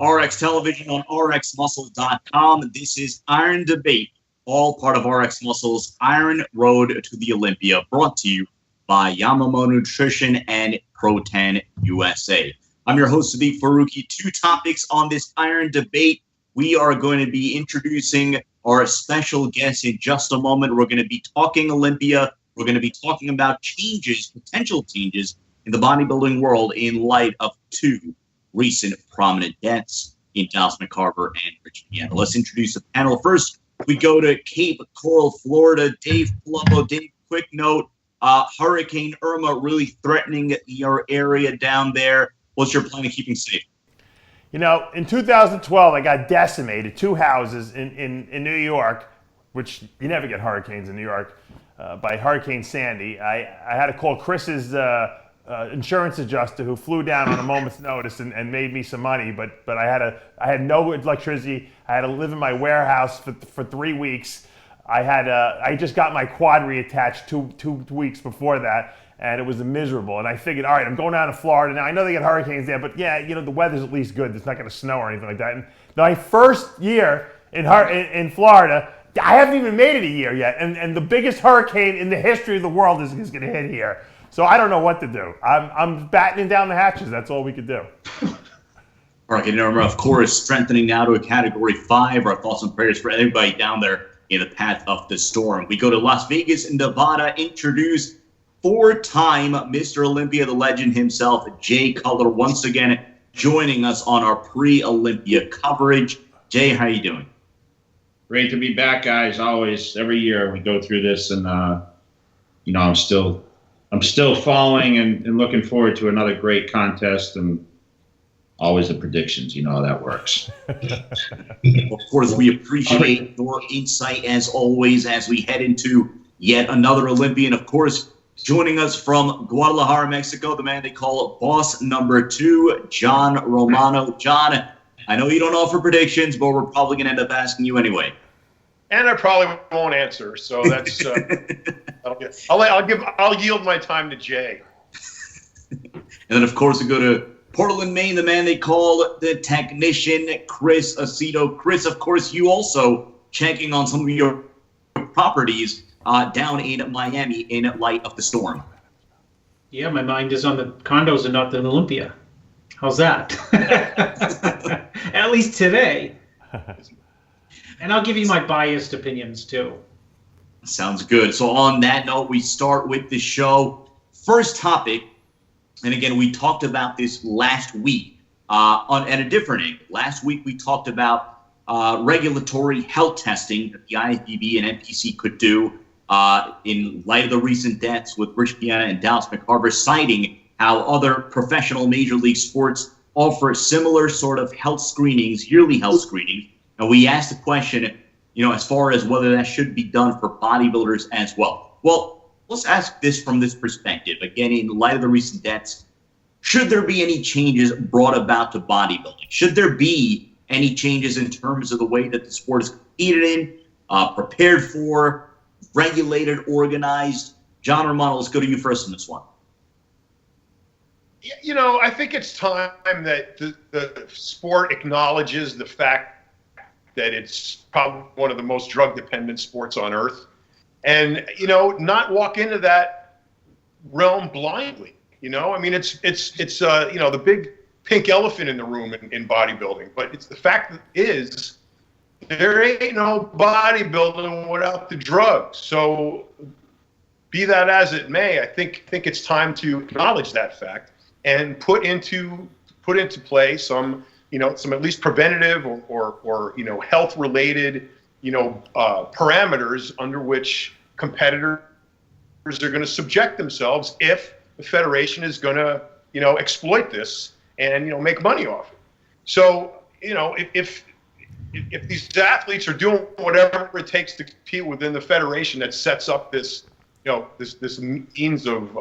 RX Television on RXMuscle.com. This is Iron Debate, all part of RX Muscle's Iron Road to the Olympia, brought to you by Yamamoto Nutrition and Pro10 USA. I'm your host, Sadiq Faruqi. Two topics on this Iron Debate. We are going to be introducing our special guest in just a moment. We're going to be talking Olympia. We're going to be talking about changes, potential changes in the bodybuilding world in light of two recent prominent deaths in Dallas McCarver and Rich Piana. Let's introduce the panel. First, we go to Cape Coral, Florida. Dave Palumbo. Dave, quick note, Hurricane Irma really threatening your area down there. What's your plan of keeping safe? You know, in 2012, I got decimated, two houses in New York, which you never get hurricanes in New York, by Hurricane Sandy. I had to call Chris's insurance adjuster, who flew down on a moment's notice and made me some money, but I had no electricity. I had to live in my warehouse for 3 weeks. I just got my quad reattached two weeks before that, and it was miserable. And I figured, all right, I'm going down to Florida now. I know they get hurricanes there, but yeah, you know, the weather's at least good. It's not going to snow or anything like that. And my first year in Florida, I haven't even made it a year yet, and the biggest hurricane in the history of the world is going to hit here. So I don't know what to do. I'm battening down the hatches. That's all we could do. Hurricane Irma, of course, strengthening now to a Category 5. Our thoughts and prayers for everybody down there in the path of the storm. We go to Las Vegas, Nevada, introduce four-time Mr. Olympia, the legend himself, Jay Cutler, once again joining us on our pre-Olympia coverage. Jay, how you doing? Great to be back, guys. Always, every year we go through this, and you know, I'm still following and looking forward to another great contest, and always the predictions. You know how that works. Of course, we appreciate your insight as always as we head into yet another Olympian. Of course, joining us from Guadalajara, Mexico, the man they call Boss Number 2, John Romano. John, I know you don't offer predictions, but we're probably going to end up asking you anyway. And I probably won't answer, so that's. I'll yield my time to Jay. And then, of course, we go to Portland, Maine, the man they call the technician, Chris Aceto. Chris, of course, you also checking on some of your properties down in Miami in light of the storm. Yeah, my mind is on the condos and not the Olympia. How's that? At least today. And I'll give you my biased opinions, too. Sounds good. So on that note, we start with the show. First topic, and again, we talked about this last week at a different angle. Last week, we talked about regulatory health testing that the IFBB and NPC could do in light of the recent deaths with Rich Piana and Dallas McCarver, citing how other professional major league sports offer similar sort of health screenings, yearly health screenings. And we asked the question, you know, as far as whether that should be done for bodybuilders as well. Well, let's ask this from this perspective. Again, in light of the recent deaths, should there be any changes brought about to bodybuilding? Should there be any changes in terms of the way that the sport is competed in, prepared for, regulated, organized? John Romano, let's go to you first on this one. You know, I think it's time that the sport acknowledges the fact that it's probably one of the most drug-dependent sports on earth, and you know, not walk into that realm blindly. You know, I mean, it's you know, the big pink elephant in the room in bodybuilding, but it's the fact that is there ain't no bodybuilding without the drugs. So, be that as it may, I think it's time to acknowledge that fact and put into play some, you know, some at least preventative or you know, health related, you know, parameters under which competitors are going to subject themselves if the federation is going to, you know, exploit this and, you know, make money off it. So, you know, if these athletes are doing whatever it takes to compete within the federation that sets up this, you know, this means of,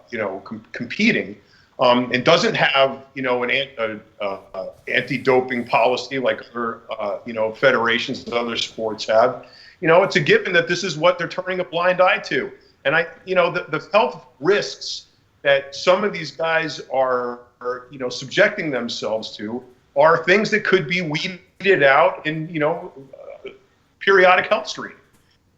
you know, competing, and doesn't have, you know, an anti-doping policy like other, you know, federations that other sports have, you know, it's a given that this is what they're turning a blind eye to. And you know, the health risks that some of these guys are, you know, subjecting themselves to are things that could be weeded out in, periodic health screening.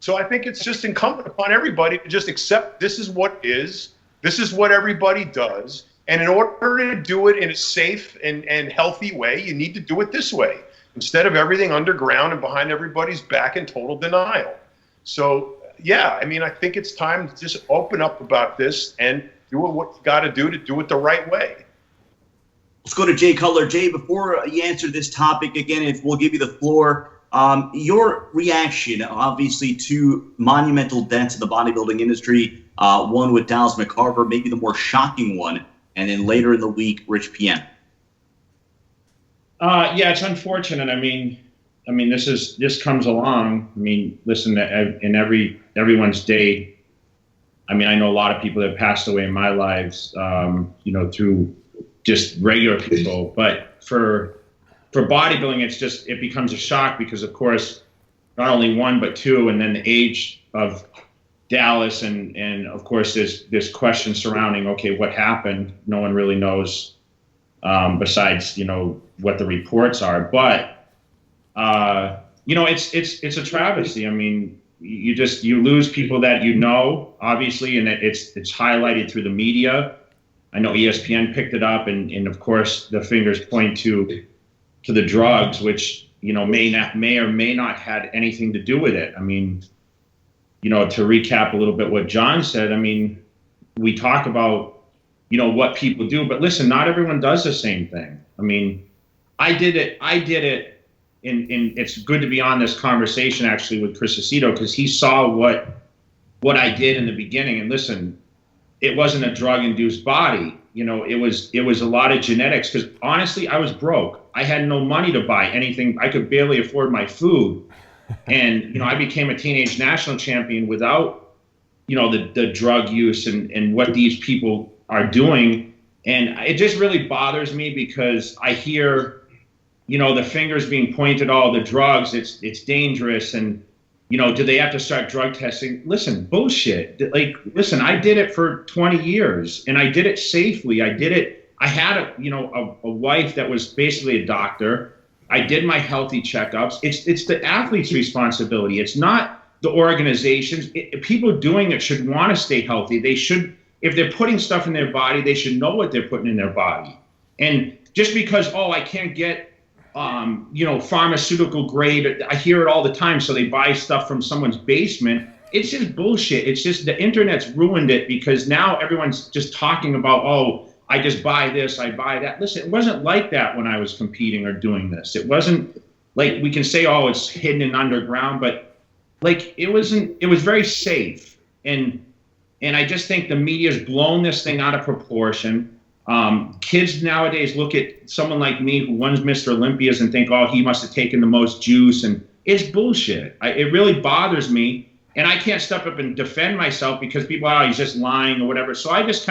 So I think it's just incumbent upon everybody to just accept this is what is, this is what everybody does, and in order to do it in a safe and healthy way, you need to do it this way, instead of everything underground and behind everybody's back in total denial. So, yeah, I mean, I think it's time to just open up about this and do what you got to do it the right way. Let's go to Jay Cutler. Jay, before you answer this topic, again, if we'll give you the floor, your reaction, obviously, to monumental deaths in the bodybuilding industry, one with Dallas McCarver, maybe the more shocking one, and then later in the week, Rich Piana. Yeah, it's unfortunate. I mean, this comes along. I mean, listen, in everyone's day. I mean, I know a lot of people that passed away in my lives, through just regular people. But for bodybuilding, it becomes a shock because, of course, not only one but two, and then the age of Dallas, and of course, there's this question surrounding, okay, what happened? No one really knows, besides what the reports are. But it's a travesty. I mean, you lose people that obviously, and it's highlighted through the media. I know ESPN picked it up, and of course the fingers point to the drugs, which may or may not had anything to do with it. I mean, to recap a little bit what John said, I mean, we talk about what people do, but listen, not everyone does the same thing. I mean, I did it, and it's good to be on this conversation actually with Chris Aceto, because he saw what I did in the beginning. And listen, it wasn't a drug-induced body. It was a lot of genetics, because honestly, I was broke. I had no money to buy anything. I could barely afford my food. And, I became a teenage national champion without, the drug use and what these people are doing. And it just really bothers me because I hear, the fingers being pointed, all the drugs, it's dangerous. And, do they have to start drug testing? Listen, bullshit. Listen, I did it for 20 years and I did it safely. I had a wife that was basically a doctor. I did my healthy checkups. It's the athlete's responsibility. It's not the organizations. People doing it should want to stay healthy. They should, if they're putting stuff in their body, they should know what they're putting in their body. And just because, I can't get, pharmaceutical grade, I hear it all the time, so they buy stuff from someone's basement. It's just bullshit. It's just the internet's ruined it, because now everyone's just talking about, I just buy this, I buy that. Listen, it wasn't like that when I was competing or doing this. It wasn't like we can say, it's hidden and underground, but it was very safe. And I just think the media's blown this thing out of proportion. Kids nowadays look at someone like me who won Mr. Olympias and think, he must have taken the most juice, and it's bullshit. It really bothers me, and I can't step up and defend myself because people, he's just lying or whatever. So I just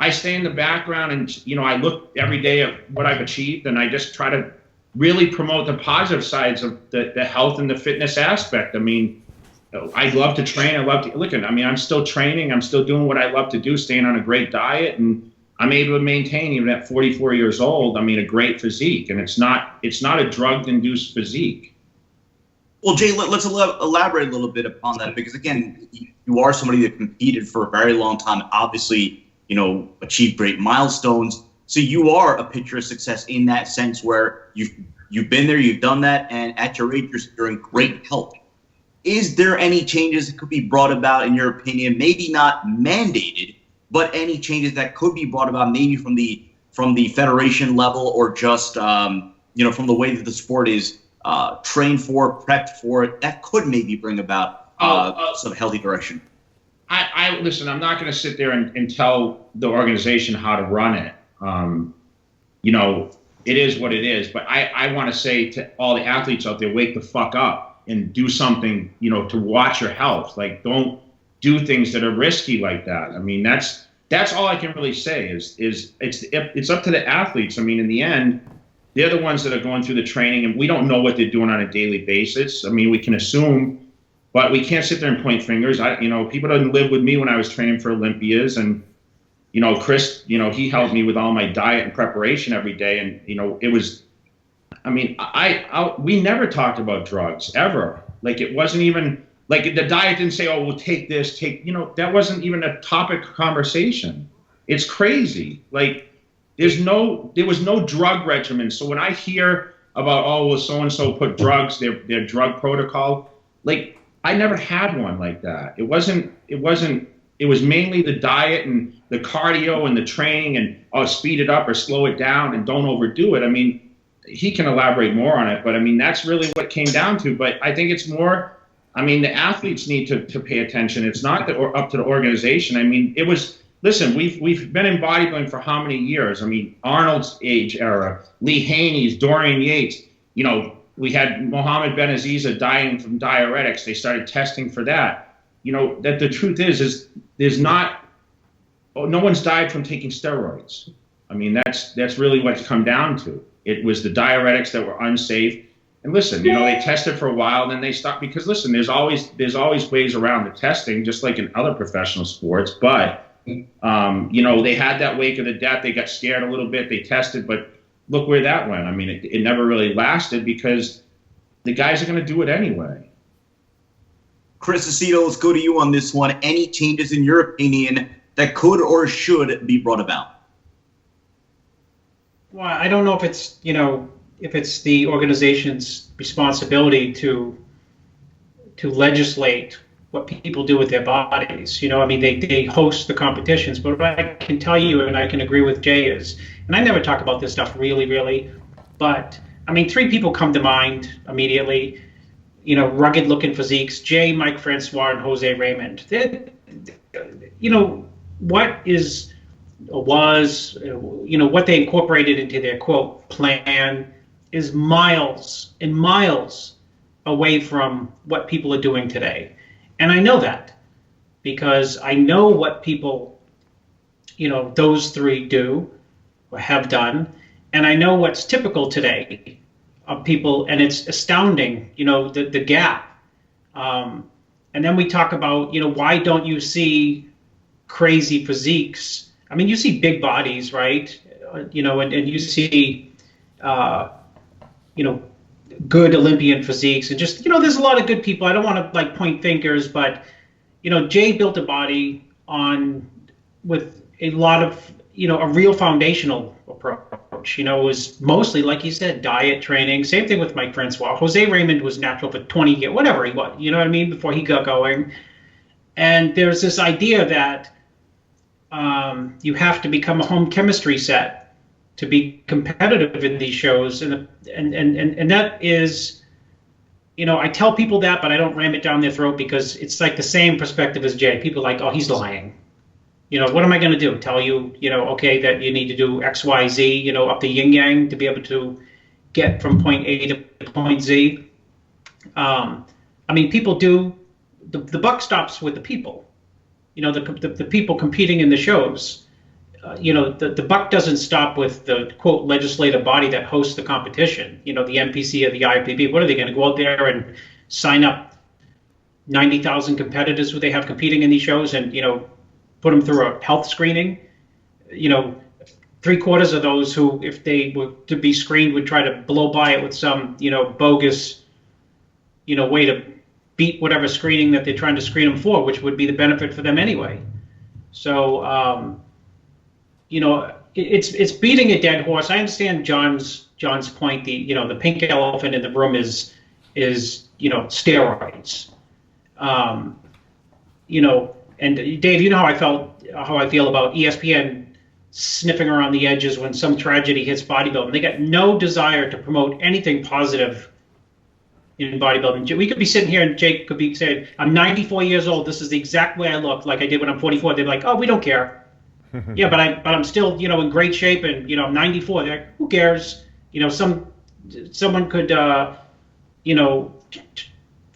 I stay in the background, and I look every day at what I've achieved, and I just try to really promote the positive sides of the health and the fitness aspect. I mean, I love to train. I love to look at. I mean, I'm still training. I'm still doing what I love to do, staying on a great diet, and I'm able to maintain, even at 44 years old, I mean, a great physique, and it's not a drug-induced physique. Well, Jay, let's elaborate a little bit upon that, because again, you are somebody that competed for a very long time, obviously, achieved great milestones. So you are a picture of success in that sense, where you've been there, you've done that, and at your age, you're in great health. Is there any changes that could be brought about, in your opinion, maybe not mandated, but any changes that could be brought about, maybe from the federation level, or just from the way that the sport is trained for, prepped for it, that could maybe bring about some healthy direction? I listen, I'm not going to sit there and tell the organization how to run it. It is what it is. But I want to say to all the athletes out there, wake the fuck up and do something, to watch your health. Don't do things that are risky like that. I mean, that's all I can really say is it's up to the athletes. I mean, in the end, they're the ones that are going through the training, and we don't know what they're doing on a daily basis. I mean, we can assume, but we can't sit there and point fingers. People didn't live with me when I was training for Olympias, and Chris, he helped me with all my diet and preparation every day, and it I mean, we never talked about drugs ever. Like, it wasn't even like the diet didn't say, oh, we'll take this, that wasn't even a topic of conversation. It's crazy. Like, there was no drug regimen. So when I hear about, oh, well, so-and-so put drugs, their drug protocol, like, I never had one like that. It was mainly the diet and the cardio and the training and speed it up or slow it down and don't overdo it. I mean, he can elaborate more on it, but I mean, that's really what it came down to. But I think it's more, I mean, the athletes need to pay attention. It's not up to the organization. I mean, listen, we've been in bodybuilding for how many years? I mean, Arnold's age era, Lee Haney's, Dorian Yates, we had Mohammed Benaziza dying from diuretics. They started testing for that. That the truth is no one's died from taking steroids. I mean, that's really what it's come down to. It was the diuretics that were unsafe. And listen, they tested for a while, then they stopped because listen, there's always ways around the testing, just like in other professional sports. But they had that wake of the death. They got scared a little bit. They tested, but look where that went. I mean, it never really lasted because the guys are going to do it anyway. Chris Aceto, let's go to you on this one. Any changes in your opinion that could or should be brought about? Well, I don't know if it's the organization's responsibility to legislate what people do with their bodies. I mean, they host the competitions, but what I can tell you, and I can agree with Jay, is, and I never talk about this stuff really, but I mean, 3 people come to mind immediately. Rugged looking physiques: Jay, Mike Francois, and Jose Raymond. What is or was, what they incorporated into their quote plan is miles and miles away from what people are doing today. And I know that because I know what people, those 3 do or have done. And I know what's typical today of people, and it's astounding, the gap. And then we talk about, why don't you see crazy physiques? I mean, you see big bodies, right? And you see, good Olympian physiques, and just, there's a lot of good people. I don't want to point fingers, but, Jay built a body with a lot of, a real foundational approach. It was mostly, like you said, diet, training. Same thing with Mike Francois. Jose Raymond was natural for 20 years, whatever he was, you know what I mean, before he got going. And there's this idea that you have to become a home chemistry set to be competitive in these shows, and that is, I tell people that, but I don't ram it down their throat because it's like the same perspective as Jay. People are like, oh, he's lying. What am I going to do? Tell you, okay, that you need to do X, Y, Z, up the yin yang to be able to get from point A to point Z. I mean, people do. The buck stops with the people. The people competing in the shows. The buck doesn't stop with the quote legislative body that hosts the competition. The NPC or the IPB. What are they going to go out there and sign up 90,000 competitors who they have competing in these shows and put them through a health screening? 3/4 of those who, if they were to be screened, would try to blow by it with some bogus way to beat whatever screening that they're trying to screen them for, which would be the benefit for them anyway. So it's beating a dead horse. I understand John's point. The pink elephant in the room is steroids. And Dave, how I feel about ESPN sniffing around the edges when some tragedy hits bodybuilding. They got no desire to promote anything positive in bodybuilding. We could be sitting here and Jake could be saying, I'm 94 years old. This is the exact way I look like I did when I'm 44. They're like, oh, we don't care. Yeah, but I'm still, in great shape, and I'm 94. They're like, who cares? Someone could,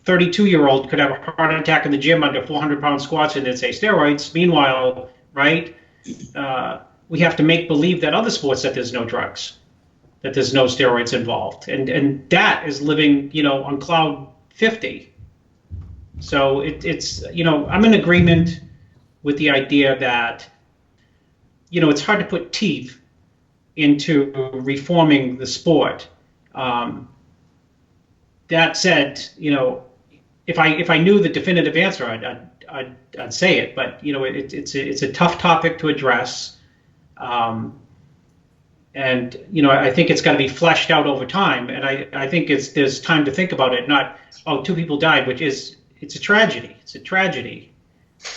32-year-old could have a heart attack in the gym under 400-pound squats, and they'd say steroids. Meanwhile, right? We have to make believe that other sports that there's no drugs, that there's no steroids involved, and that is living, on cloud 50. So it's I'm in agreement with the idea that. It's hard to put teeth into reforming the sport. That said, if I knew the definitive answer, I'd say it. But it's a tough topic to address, and I think it's got to be fleshed out over time. And I think there's time to think about it. Not, two people died, which is, it's a tragedy. It's a tragedy.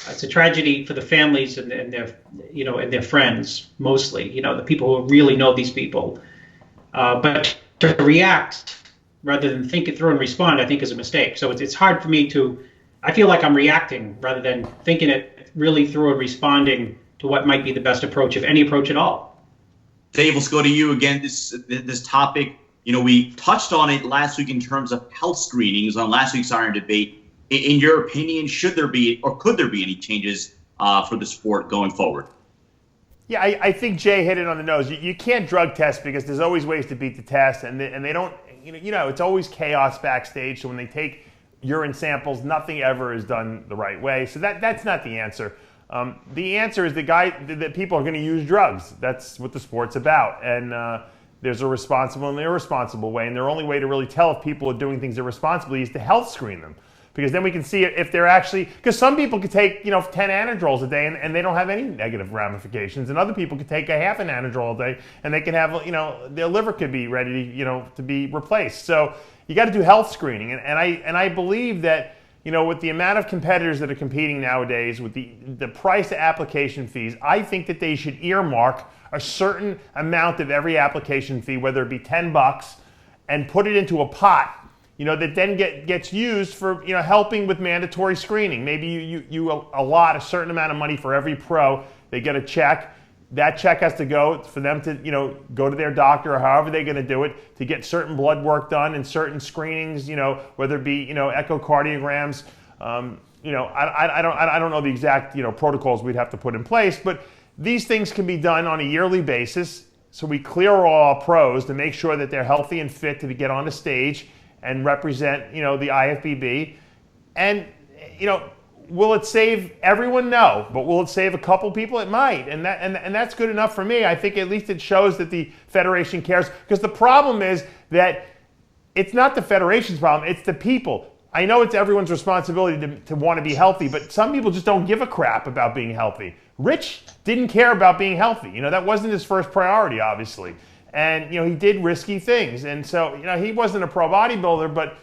It's a tragedy for the families and their and their friends mostly. The people who really know these people. But to react rather than think it through and respond, I think is a mistake. So it's hard for me to. I feel like I'm reacting rather than thinking it really through and responding to what might be the best approach, if any approach at all. Dave, let's go to you again. This topic, we touched on it last week in terms of health screenings on last week's Iron Debate. In your opinion, should there be or could there be any changes for the sport going forward? Yeah, I think Jay hit it on the nose. You can't drug test because there's always ways to beat the test, and they don't. It's always chaos backstage. So when they take urine samples, nothing ever is done the right way. So that's not the answer. The answer is that people are going to use drugs. That's what the sport's about, and there's a responsible and irresponsible way, and their only way to really tell if people are doing things irresponsibly is to health screen them. Because then we can see if they're actually, because some people could take 10 anadrols a day and they don't have any negative ramifications, and other people could take a half an anadrol a day and they can have their liver could be ready to be replaced. So you got to do health screening, and I believe that with the amount of competitors that are competing nowadays, with the price of application fees, I think that they should earmark a certain amount of every application fee, whether it be $10, and put it into a pot. That then gets used for, helping with mandatory screening. Maybe you allot a certain amount of money for every pro. They get a check. That check has to go for them to, go to their doctor or however they're going to do it to get certain blood work done and certain screenings, whether it be, echocardiograms. I don't know the exact, protocols we'd have to put in place, but these things can be done on a yearly basis. So we clear all our pros to make sure that they're healthy and fit to get on the stage and represent, the IFBB. And, will it save everyone? No. But will it save a couple people? It might. And that's good enough for me. I think at least it shows that the Federation cares. Because the problem is that it's not the Federation's problem, it's the people. I know it's everyone's responsibility to want to be healthy, but some people just don't give a crap about being healthy. Rich didn't care about being healthy. That wasn't his first priority, obviously. And, he did risky things. And so, he wasn't a pro bodybuilder, but,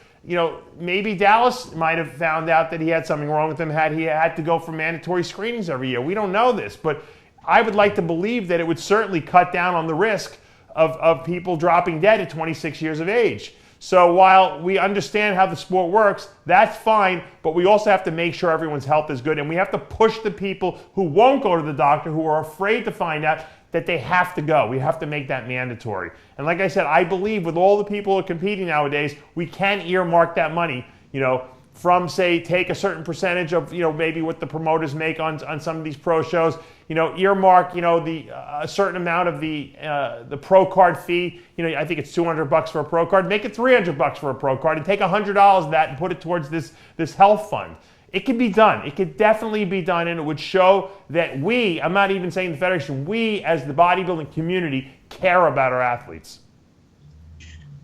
maybe Dallas might have found out that he had something wrong with him had he had to go for mandatory screenings every year. We don't know this, but I would like to believe that it would certainly cut down on the risk of people dropping dead at 26 years of age. So while we understand how the sport works, that's fine, but we also have to make sure everyone's health is good, and we have to push the people who won't go to the doctor, who are afraid to find out, that they have to go. We have to make that mandatory. And like I said, I believe with all the people who are competing nowadays, we can earmark that money, from, say, take a certain percentage of, maybe what the promoters make on some of these pro shows, earmark, a certain amount of the pro card fee. I think it's $200 for a pro card. Make it $300 for a pro card, and take $100 of that and put it towards this health fund. It could be done. It could definitely be done, and it would show that I'm not even saying the Federation, we as the bodybuilding community care about our athletes.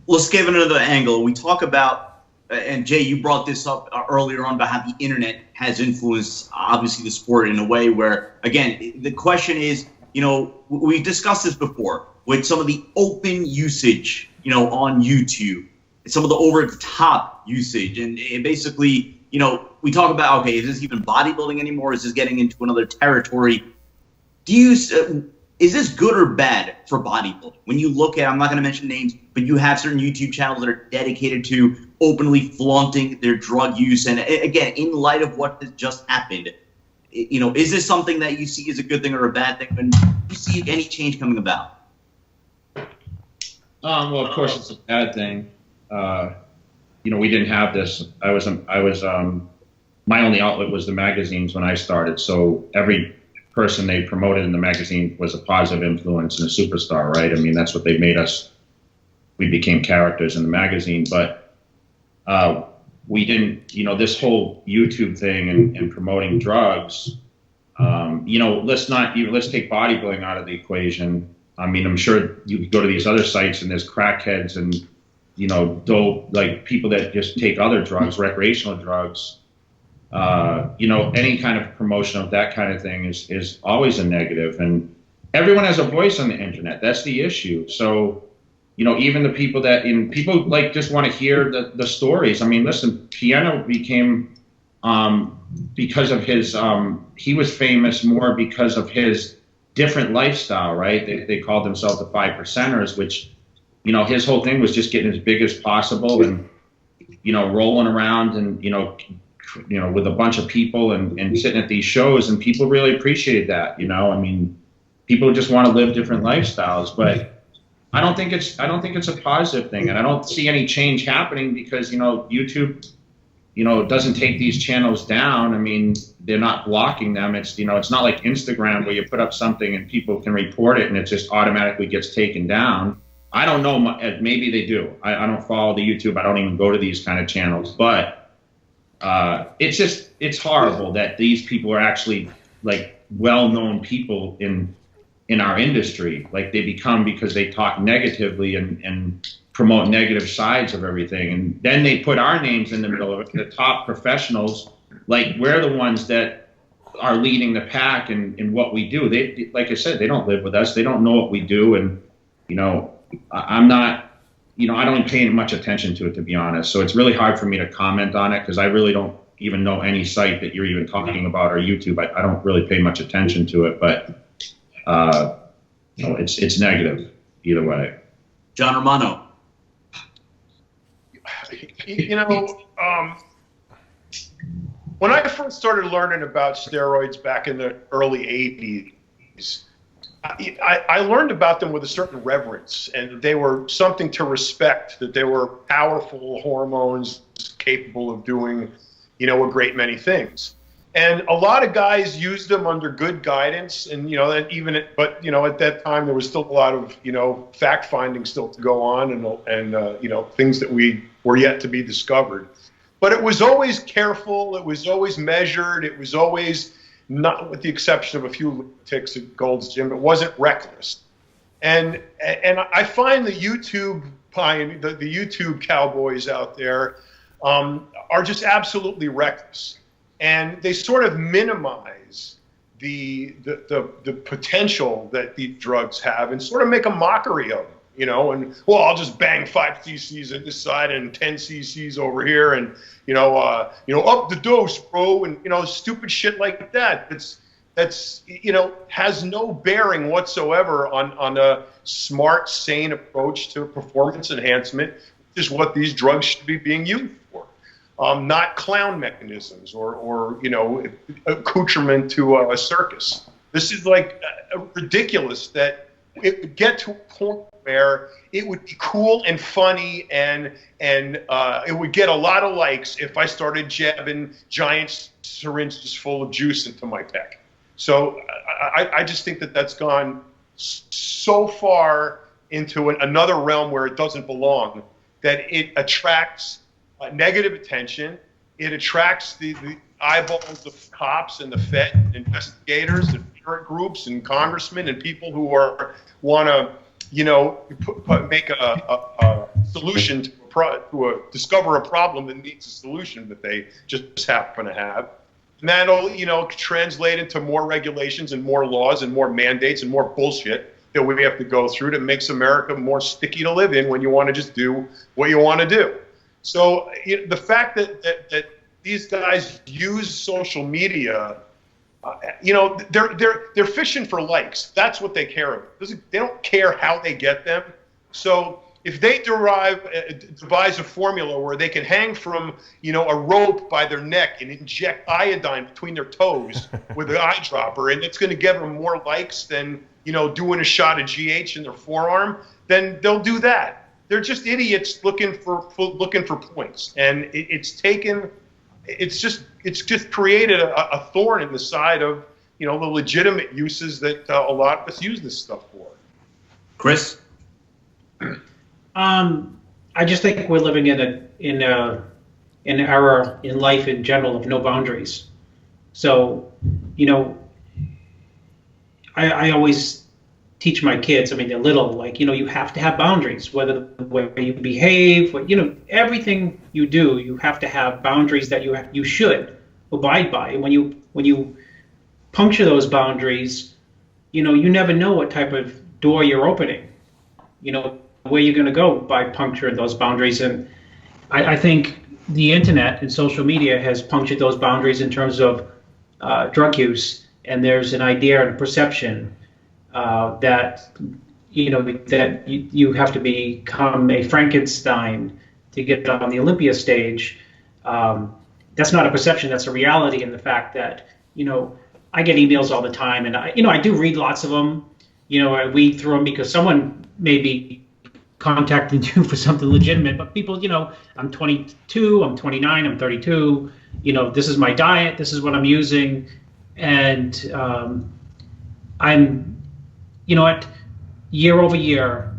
Let's give it another angle. We talk about, and Jay, you brought this up earlier on about how the internet has influenced, obviously, the sport in a way where, again, the question is, we've discussed this before with some of the open usage, on YouTube, some of the over-the-top usage, and it basically, we talk about, okay, is this even bodybuilding anymore? Is this getting into another territory? Is this good or bad for bodybuilding? When you look at, I'm not going to mention names, but you have certain YouTube channels that are dedicated to openly flaunting their drug use. And again, in light of what has just happened, is this something that you see as a good thing or a bad thing? And do you see any change coming about? Well, of course, it's a bad thing. We didn't have this. I was my only outlet was the magazines when I started. So every person they promoted in the magazine was a positive influence and a superstar, right? I mean, that's what they made us. We became characters in the magazine, but we didn't, this whole YouTube thing and promoting drugs, let's take bodybuilding out of the equation. I mean, I'm sure you could go to these other sites and there's crackheads and dope, like people that just take other drugs, recreational drugs. Any kind of promotion of that kind of thing is always a negative, and everyone has a voice on the internet. That's the issue. So, even the people people like just want to hear the stories. I mean, listen, Piana became, because of his, he was famous more because of his different lifestyle, right? They called themselves the 5%ers, which, his whole thing was just getting as big as possible and, rolling around and, with a bunch of people and sitting at these shows, and people really appreciated that. I mean, people just want to live different lifestyles, but I don't think it's a positive thing, and I don't see any change happening because YouTube, doesn't take these channels down. I mean, they're not blocking them. It's it's not like Instagram where you put up something and people can report it and it just automatically gets taken down. I don't know. Maybe they do. I don't follow the YouTube. I don't even go to these kind of channels, but. It's horrible that these people are actually like well-known people in our industry. Like they become because they talk negatively and promote negative sides of everything. And then they put our names in the middle of it, the top professionals. Like we're the ones that are leading the pack in what we do. They, like I said, they don't live with us. They don't know what we do. And, I'm not, I don't pay much attention to it, to be honest. So it's really hard for me to comment on it because I really don't even know any site that you're even talking about or YouTube. I don't really pay much attention to it, but it's negative either way. John Romano. When I first started learning about steroids back in the early 80s, I learned about them with a certain reverence, and they were something to respect, that they were powerful hormones capable of doing, a great many things. And a lot of guys used them under good guidance, and, at that time there was still a lot of, fact finding still to go on and things that were yet to be discovered. But it was always careful, it was always measured, it was always, not with the exception of a few ticks at Gold's Gym, it wasn't reckless. And I find the YouTube the YouTube cowboys out there are just absolutely reckless, and they sort of minimize the potential that these drugs have and sort of make a mockery of them. And I'll just bang 5 cc's at this side and 10 cc's over here, and up the dose, bro, and stupid shit like that. That's has no bearing whatsoever on a smart, sane approach to performance enhancement, which is what these drugs should be being used for. Not clown mechanisms or accoutrement to a circus. This is like ridiculous that it would get to a point where it would be cool and funny and it would get a lot of likes if I started jabbing giant syringes full of juice into my pec. So I just think that that's gone so far into another realm where it doesn't belong, that it attracts negative attention. It attracts the eyeballs of cops and the Fed investigators and parent groups and congressmen and people who want to make a solution to discover a problem that needs a solution that they just happen to have. And that'll, translate into more regulations and more laws and more mandates and more bullshit that we have to go through that makes America more sticky to live in when you want to just do what you want to do. So the fact that these guys use social media, they're fishing for likes. That's what they care about. They don't care how they get them. So if they devise a formula where they can hang from, a rope by their neck and inject iodine between their toes with an eyedropper, and it's going to give them more likes than, doing a shot of GH in their forearm, then they'll do that. They're just idiots looking for points, and it's just created a thorn in the side of the legitimate uses that a lot of us use this stuff for. Chris? I just think we're living in an era in life in general of no boundaries. So, I always teach my kids. I mean, they're little, like, you have to have boundaries, whether the way you behave, everything you do, you have to have boundaries that you should abide by. And when you puncture those boundaries, you never know what type of door you're opening, where you're going to go by puncturing those boundaries. And I think the internet and social media has punctured those boundaries in terms of drug use. And there's an idea and a perception that you have to become a Frankenstein to get on the Olympia stage. That's not a perception, that's a reality, in the fact that I get emails all the time, and I do read lots of them. I weed through them because someone may be contacting you for something legitimate, but people, I'm 22, I'm 29, I'm 32, this is my diet, this is what I'm using, and I'm, year over year,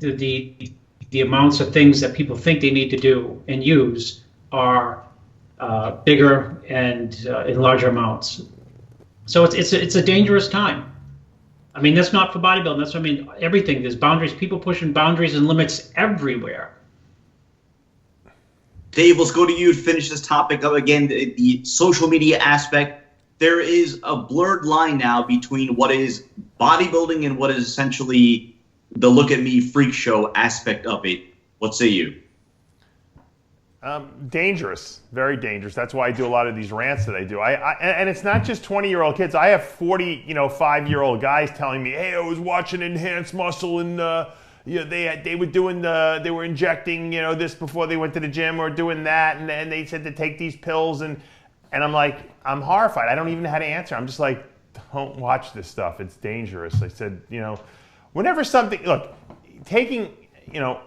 the amounts of things that people think they need to do and use are bigger and in larger amounts. So it's a dangerous time. I mean, that's not for bodybuilding. That's what I mean. Everything. There's boundaries. People pushing boundaries and limits everywhere. Dave, let's go to you to finish this topic up again. The social media aspect. There is a blurred line now between what is bodybuilding and what is essentially the look at me freak show aspect of it. What say you? Dangerous, very dangerous. That's why I do a lot of these rants that I do. And it's not just 20-year-old kids. I have 5-year-old guys telling me, "Hey, I was watching Enhanced Muscle, and they were injecting this before they went to the gym, or doing that, and they said to take these pills." And I'm like, I'm horrified. I don't even know how to answer. I'm just like, don't watch this stuff. It's dangerous. I said, whenever something, look, taking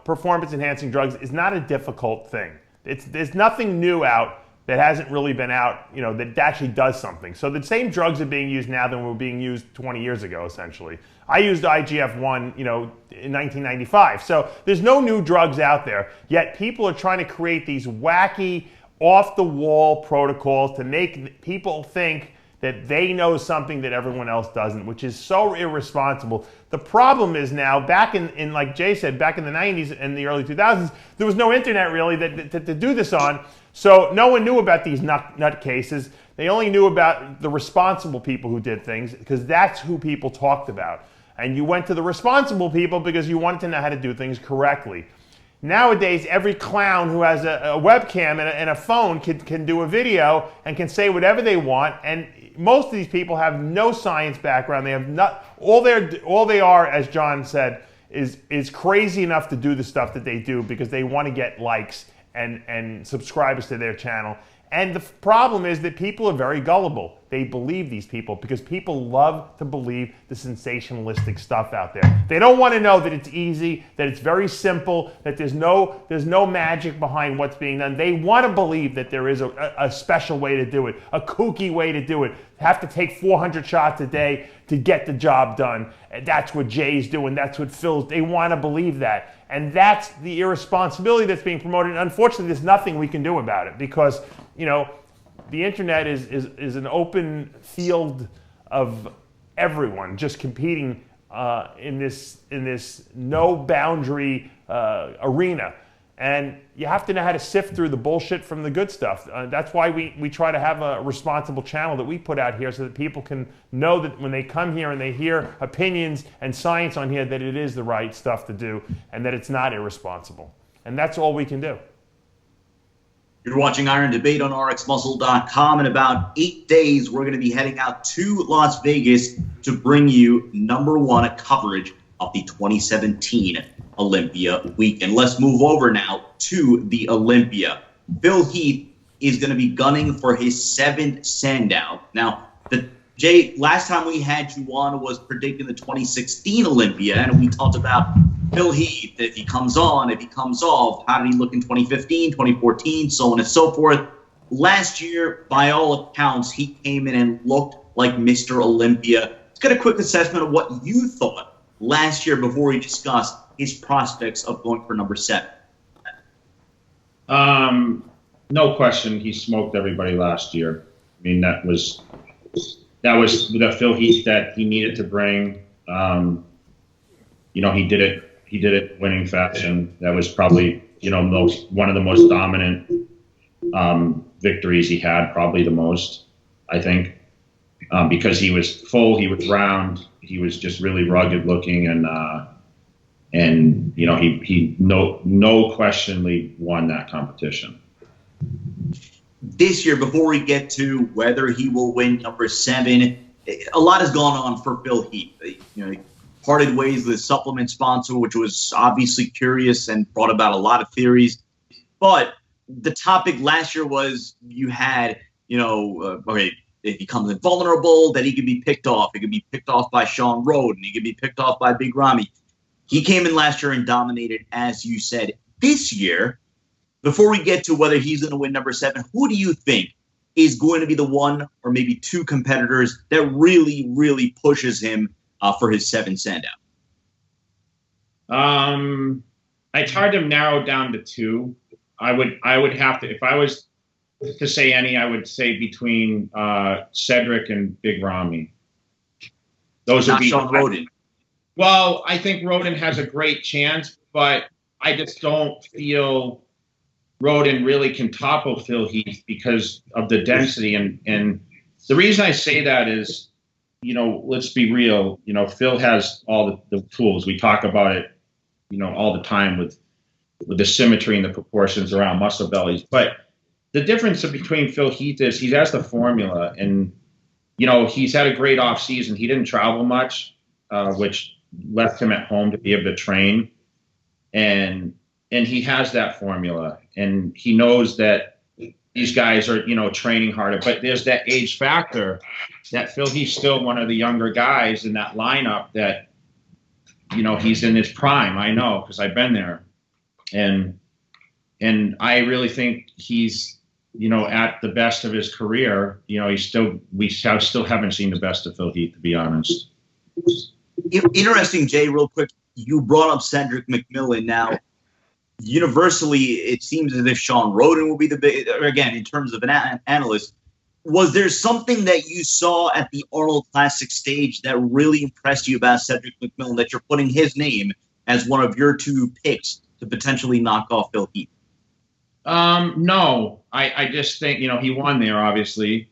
performance enhancing drugs is not a difficult thing. There's nothing new out that hasn't really been out, that actually does something. So the same drugs are being used now than were being used 20 years ago, essentially. I used IGF-1, in 1995. So there's no new drugs out there, yet people are trying to create these wacky, off-the-wall protocols to make people think that they know something that everyone else doesn't, which is so irresponsible. The problem is now, back in like Jay said, back in the 90s and the early 2000s, there was no internet really to do this on, so no one knew about these nut cases. They only knew about the responsible people who did things, because that's who people talked about. And you went to the responsible people because you wanted to know how to do things correctly. Nowadays, every clown who has a webcam and a phone can do a video and can say whatever they want. And most of these people have no science background. They have not all they are, as John said, is crazy enough to do the stuff that they do because they want to get likes and subscribers to their channel. And the problem is that people are very gullible. They believe these people because people love to believe the sensationalistic stuff out there. They don't want to know that it's easy, that it's very simple, that there's no magic behind what's being done. They want to believe that there is a special way to do it, a kooky way to do it. Have to take 400 shots a day to get the job done. And that's what Jay's doing. That's what Phil's. They want to believe that. And that's the irresponsibility that's being promoted. And unfortunately, there's nothing we can do about it because, the internet is an open field of everyone just competing in this no boundary arena. And you have to know how to sift through the bullshit from the good stuff. That's why we try to have a responsible channel that we put out here so that people can know that when they come here and they hear opinions and science on here, that it is the right stuff to do and that it's not irresponsible. And that's all we can do. You're watching Iron Debate on RXMuscle.com. In about 8 days, we're going to be heading out to Las Vegas to bring you #1 coverage of the 2017 Olympia weekend. Let's move over now to the Olympia. Phil Heath is going to be gunning for his 7th Sandow. Now, Jay, last time we had you on was predicting the 2016 Olympia, and we talked about Phil Heath, if he comes on, if he comes off, how did he look in 2015, 2014, so on and so forth. Last year, by all accounts, he came in and looked like Mr. Olympia. Let's get a quick assessment of what you thought last year before we discuss his prospects of going for #7. No question, he smoked everybody last year. I mean, that was the Phil Heath that he needed to bring. He did it winning fashion. That was probably, one of the most dominant victories he had, probably the most, I think, because he was full, he was round, he was just really rugged looking, and he no questionably won that competition. This year, before we get to whether he will win number 7, a lot has gone on for Phil Heath. He parted ways with his supplement sponsor, which was obviously curious and brought about a lot of theories. But the topic last year was you had, okay, if he comes in vulnerable, that he could be picked off. He could be picked off by Sean Roden. He could be picked off by Big Ramy. He came in last year and dominated, as you said. This year, before we get to whether he's going to win number 7, who do you think is going to be the one or maybe 2 competitors that really, really pushes him for his 7 Sandow? It's hard to narrow down to 2. I would have to, if I was to say any, I would say between Cedric and Big Ramy. Those would be Sean Roden. Well, I think Roden has a great chance, but I just don't feel Roden really can topple Phil Heath because of the density. And the reason I say that is, let's be real. Phil has all the tools. We talk about it, all the time with the symmetry and the proportions around muscle bellies. But the difference between Phil Heath is he has the formula, and he's had a great off season. He didn't travel much, which left him at home to be able to train, and he has that formula, and he knows that these guys are training harder. But there's that age factor that Phil Heath's still one of the younger guys in that lineup that he's in his prime. I know because I've been there, and I really think he's at the best of his career. We still haven't seen the best of Phil Heath, to be honest. Interesting, Jay, real quick. You brought up Cedric McMillan. Now, universally, it seems as if Sean Roden will be the big, again, in terms of an analyst. Was there something that you saw at the Arnold Classic stage that really impressed you about Cedric McMillan, that you're putting his name as one of your 2 picks to potentially knock off Phil Heath? No, I just think, he won there, obviously.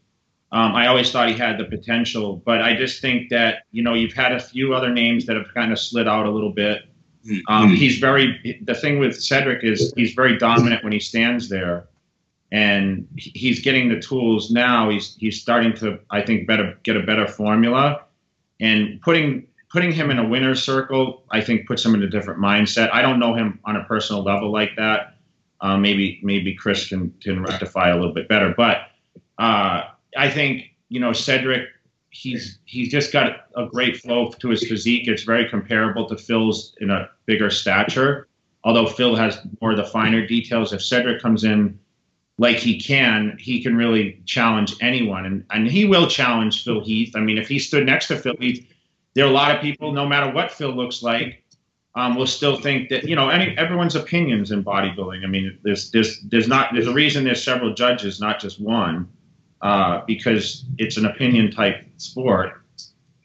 I always thought he had the potential, but I just think that, you've had a few other names that have kind of slid out a little bit. The thing with Cedric is he's very dominant when he stands there, and he's getting the tools now. He's starting to, I think, get a better formula, and putting him in a winner's circle, I think, puts him in a different mindset. I don't know him on a personal level like that. Maybe Chris can rectify a little bit better, but I think Cedric, he's just got a great flow to his physique. It's very comparable to Phil's in a bigger stature, although Phil has more of the finer details. If Cedric comes in like he can really challenge anyone, and he will challenge Phil Heath. I mean, if he stood next to Phil Heath, there are a lot of people, no matter what Phil looks like, will still think that everyone's opinions in bodybuilding. I mean, there's a reason there's several judges, not just one. Because it's an opinion type sport.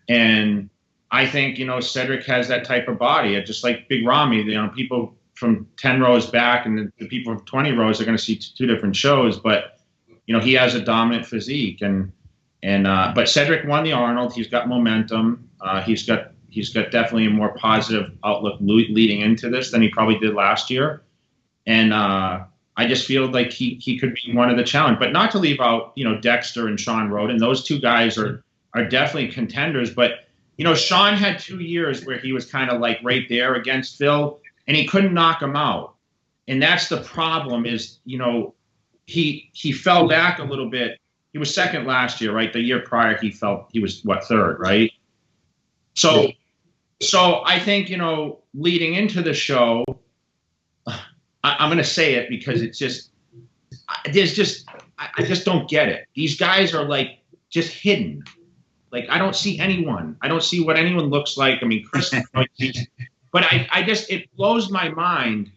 And I think, Cedric has that type of body. Just like Big Ramy, people from 10 rows back and the people from 20 rows are going to see 2 different shows, but, he has a dominant physique. But Cedric won the Arnold. He's got momentum. He's got definitely a more positive outlook leading into this than he probably did last year. And, I just feel like he could be one of the challenge, but not to leave out, Dexter and Sean Roden. Those 2 guys are definitely contenders. But, Sean had 2 years where he was kind of like right there against Phil, and he couldn't knock him out. And that's the problem is, he fell back a little bit. He was 2nd last year, right? The year prior, he was 3rd, right? So I think, leading into the show, I'm going to say it because it's just, I just don't get it. These guys are like just hidden. Like, I don't see anyone. I don't see what anyone looks like. I mean, Chris, but it blows my mind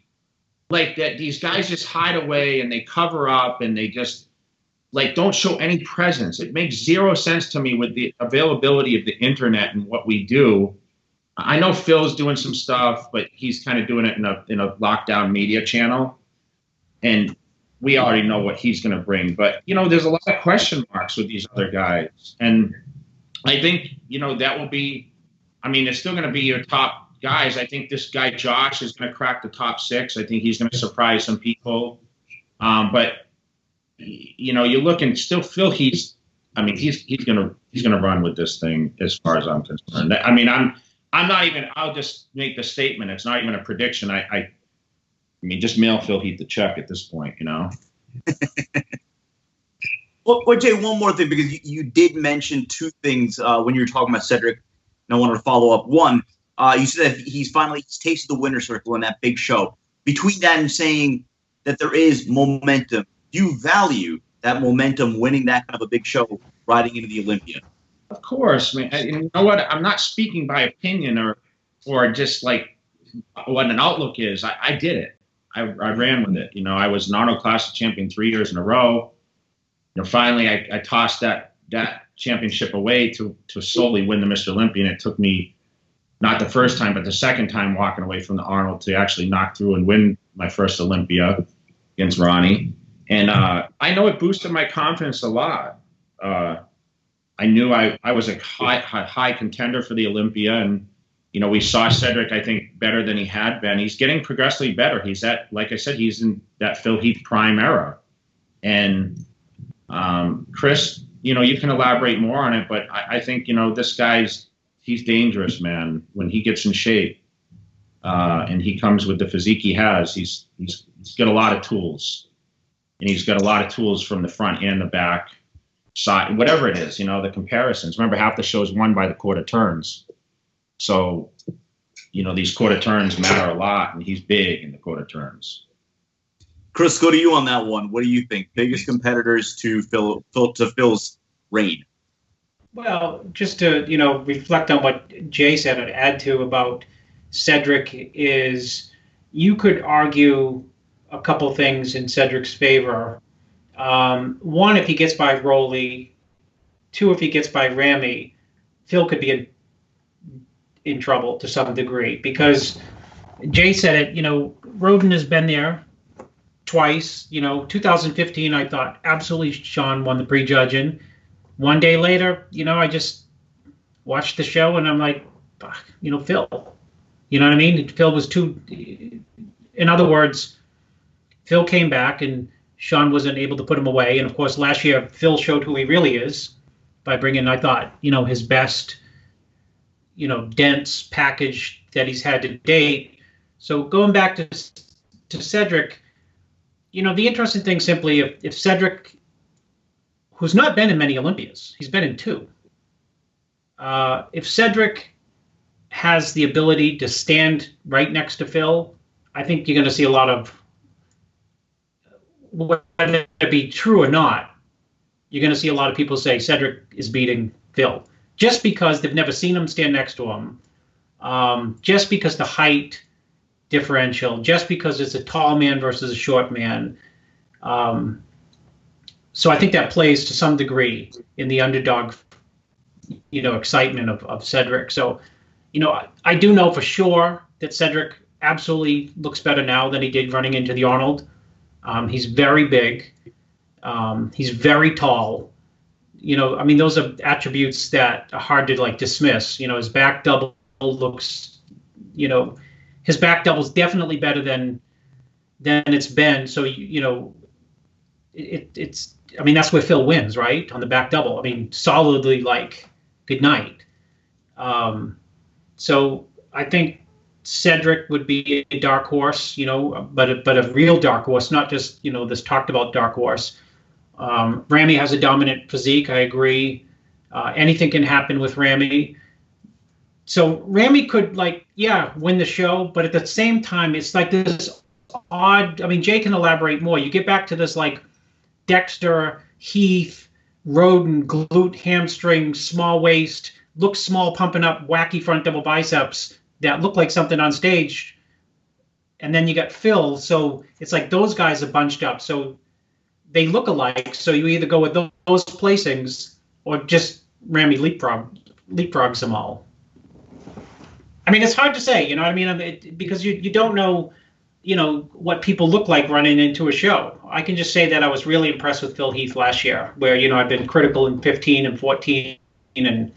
like that these guys just hide away and they cover up and they just like don't show any presence. It makes 0 sense to me with the availability of the internet and what we do. I know Phil's doing some stuff, but he's kind of doing it in a lockdown media channel, and we already know what he's going to bring. But there's a lot of question marks with these other guys, and I think that will be. I mean, it's still going to be your top guys. I think this guy Josh is going to crack the top 6. I think he's going to surprise some people. But you're looking still. Phil Heath. I mean, he's gonna run with this thing as far as I'm concerned. I mean, I'm not even. I'll just make the statement. It's not even a prediction. I mean, just mail Phil Heath the check at this point. Well, Jay, one more thing, because you did mention 2 things when you were talking about Cedric, and I wanted to follow up. One, you said that he's tasted the winner's circle in that big show. Between that and saying that there is momentum, do you value that momentum, winning that kind of a big show, riding into the Olympia? Of course, man. You know what? I'm not speaking by opinion or just like what an outlook is. I did it. I ran with it. I was an Arnold Classic champion 3 years in a row. Finally, I tossed that championship away to solely win the Mr. Olympia, and it took me not the first time, but the second time walking away from the Arnold to actually knock through and win my first Olympia against Ramy. And I know it boosted my confidence a lot. I knew I was a high contender for the Olympia, and we saw Cedric, I think, better than he had been. He's getting progressively better. He's like I said, he's in that Phil Heath prime era. And Chris, you can elaborate more on it, but I think this he's dangerous, man. When he gets in shape, and he comes with the physique he has, he's got a lot of tools. And he's got a lot of tools from the front and the back side, whatever it is, the comparisons. Remember, half the show is won by the quarter turns. So, these quarter turns matter a lot, and he's big in the quarter turns. Chris, go to you on that one. What do you think? Biggest competitors to Phil's reign? Well, just to, reflect on what Jay said and add to about Cedric is you could argue a couple things in Cedric's favor. One, if he gets by Rolly. 2, if he gets by Ramy, Phil could be in trouble to some degree, because Jay said it, Roden has been there twice. 2015, I thought absolutely Sean won the prejudging. One day later, I just watched the show and I'm like, Phil. You know what I mean? Phil was too. In other words, Phil came back and Sean wasn't able to put him away. And of course, last year, Phil showed who he really is by bringing, I thought, his best, dense package that he's had to date. So going back to Cedric, the interesting thing simply, if Cedric, who's not been in many Olympias, he's been in 2. If Cedric has the ability to stand right next to Phil, I think you're going to see a lot of, whether it be true or not, you're going to see a lot of people say Cedric is beating Phil just because they've never seen him stand next to him, just because the height differential, just because it's a tall man versus a short man. So I think that plays to some degree in the underdog, excitement of Cedric. So, I do know for sure that Cedric absolutely looks better now than he did running into the Arnold. He's very big. He's very tall. Those are attributes that are hard to dismiss. His back double looks, his back double is definitely better than it's been. So, it's, that's where Phil wins, right? On the back double. Solidly good night. So I think Cedric would be a dark horse, but a real dark horse, not just, this talked about dark horse. Ramy has a dominant physique. I agree. Anything can happen with Ramy. So Ramy could win the show, but at the same time, it's this odd, Jay can elaborate more. You get back to this Dexter, Heath, Roden, glute, hamstring, small waist, looks small, pumping up, wacky front double biceps that look like something on stage. And then you got Phil. So it's those guys are bunched up. So they look alike. So you either go with those placings or just Ramy leapfrogs them all. I mean, it's hard to say, you know what I mean? Because you don't know, what people look like running into a show. I can just say that I was really impressed with Phil Heath last year, where, I've been critical in 15 and 14, and,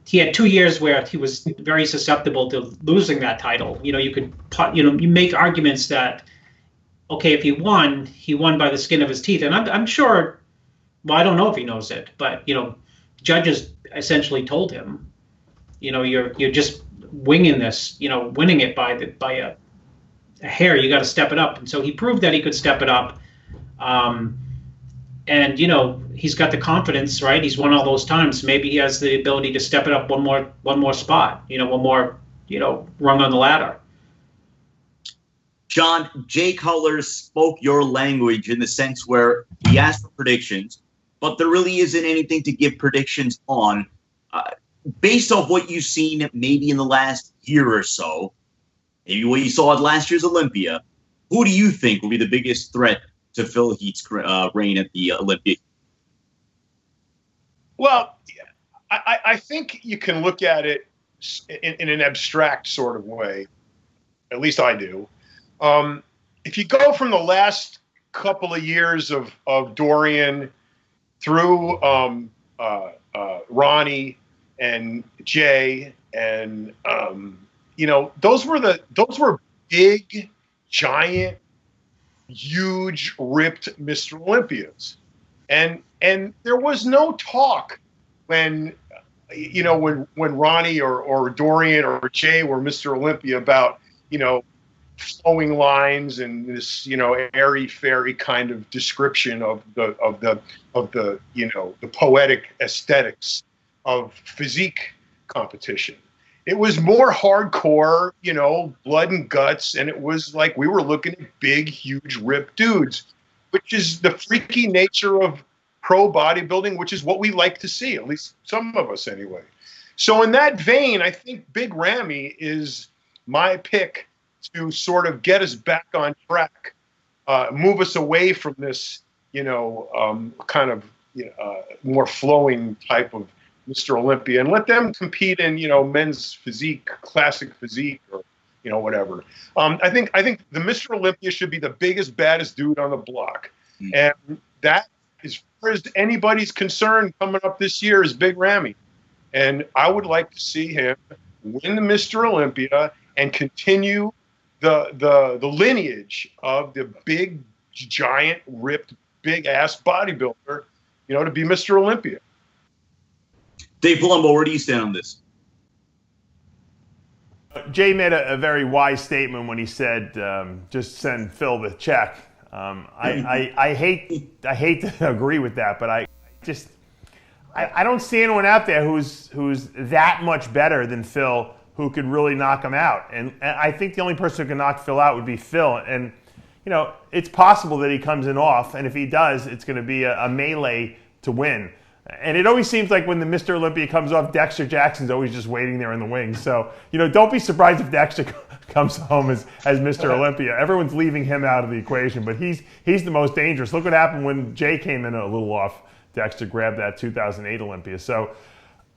he had 2 years where he was very susceptible to losing that title. You could, you make arguments that, okay, if he won by the skin of his teeth. And I'm sure, well, I don't know if he knows it, but, judges essentially told him, you're just winging this, winning it by a hair. You got to step it up. And so he proved that he could step it up. And, he's got the confidence, right? He's won all those times. Maybe he has the ability to step it up one more spot, one more, rung on the ladder. John, Jay Cutler spoke your language in the sense where he asked for predictions, but there really isn't anything to give predictions on. Based off what you've seen maybe in the last year or so, maybe what you saw at last year's Olympia, who do you think will be the biggest threat to Phil Heath's reign at the Olympia? Well, I think you can look at it in an abstract sort of way. At least I do. If you go from the last couple of years of Dorian through Ronnie and Jay, and those were big, giant, huge, ripped Mr. Olympias, and there was no talk when Ronnie or Dorian or Jay were Mr. Olympia about flowing lines and this airy fairy kind of description of the poetic aesthetics of physique competition. It was more hardcore, blood and guts, and it was like we were looking at big, huge, ripped dudes, which is the freaky nature of pro bodybuilding, which is what we like to see, at least some of us anyway. So in that vein, I think Big Ramy is my pick to sort of get us back on track, move us away from this, kind of more flowing type of Mr. Olympia, and let them compete in, men's physique, classic physique, or, whatever. I think the Mr. Olympia should be the biggest, baddest dude on the block. And that, as far as anybody's concerned, coming up this year is Big Ramy. And I would like to see him win the Mr. Olympia and continue the lineage of the big, giant, ripped, big-ass bodybuilder, to be Mr. Olympia. Dave Palumbo, where do you stand on this? Jay made a very wise statement when he said, just send Phil the check. I hate to agree with that, but I don't see anyone out there who's that much better than Phil who could really knock him out. And I think the only person who can knock Phil out would be Phil. And, it's possible that he comes in off, and if he does, it's going to be a melee to win. And it always seems like when the Mr. Olympia comes off, Dexter Jackson's always just waiting there in the wings. So, don't be surprised if Dexter comes home as Mr. Olympia. Everyone's leaving him out of the equation, but he's the most dangerous. Look what happened when Jay came in a little off. Dexter grabbed that 2008 Olympia. So,